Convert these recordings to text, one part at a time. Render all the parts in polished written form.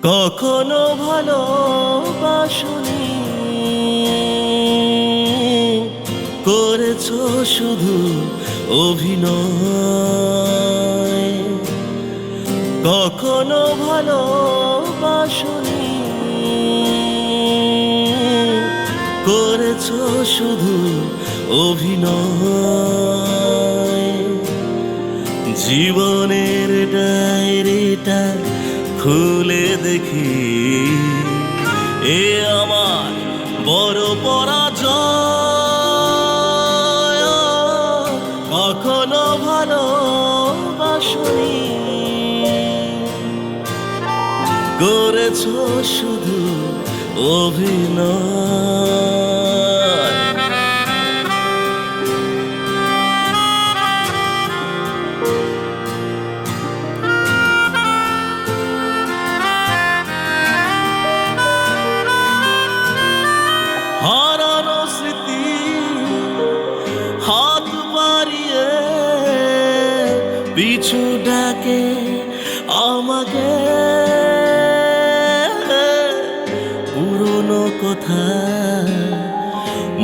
কখনো ভালোবাসনি, করেছো শুধু অভিনয়। কখনো ভালোবাসনি, করেছো শুধু অভিনয়। জীবনের ডায়েরিটা খুলে দেখি, এ আমার বড় পরাজয়। কখনো ভালোবাসনি, করেছো শুধু অভিনয়। হারানো স্মৃতি হাত বাড়িয়ে পিছু ডাকে আমাকে, পুরনো কথা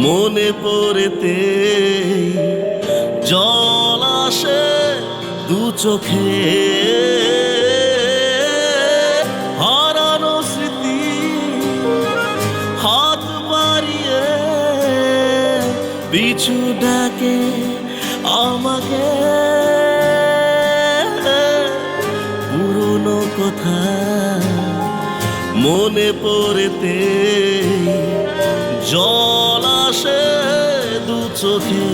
মনে পড়েতে জল আসে দু চোখে। হারানো স্মৃতি হাত বাড়িয়ে পিছু ডাকে আমাকে, পুরনো কথা মনে পড়েতে জল আসে দু চোখে।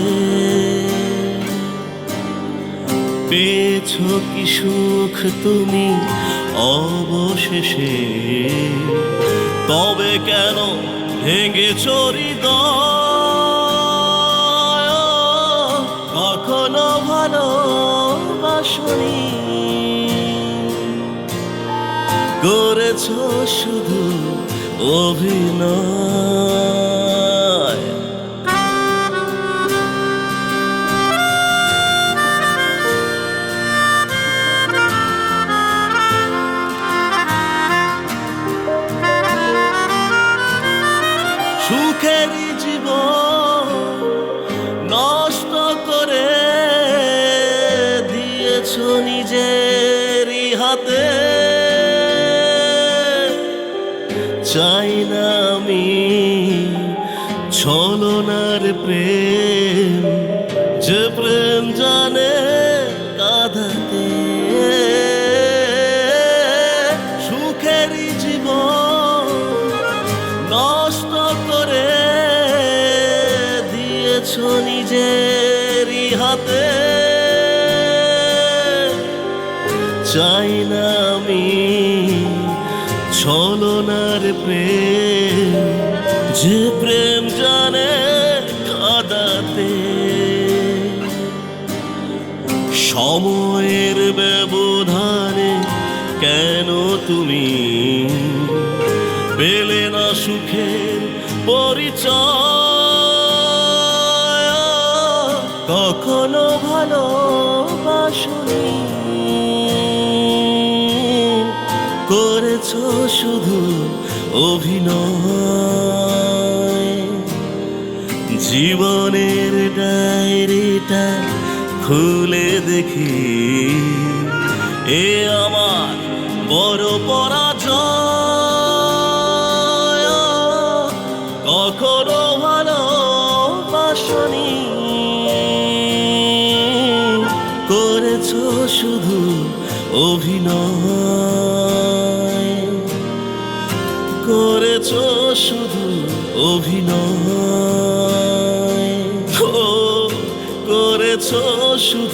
পেয়েছো কি সুখ তুমি অবশেষে, তবে কেন ভেঙেছো হৃদয়? কখনো ভালোবাসনি, করেছো শুধু অভিনয়। সুখেরই জীবন নষ্ট করে দিয়েছো নিজেরই হাতে। চাই না আমি ছলনার প্রেম, যে প্রেম জানে কাঁদাতে। সুখেরই জীবন নষ্ট করে দিয়েছো নিজেরই হাতে। চাই না আমি ছলনার প্রেম, যে প্রেম জানে কাঁদাতে। সময়ের ব্যবধানে কেন তুমি পেলে না সুখের পরিচয়? কখনো ভালোবাসনি, করেছো শুধু অভিনয়। জীবনের ডায়েরিটা খুলে দেখি, এ আমার বড় পরাজয়। কখনো ভালোবাসনি, করেছো শুধু অভিনয়। করেছো শুধু অভিনয়, করেছো শুধু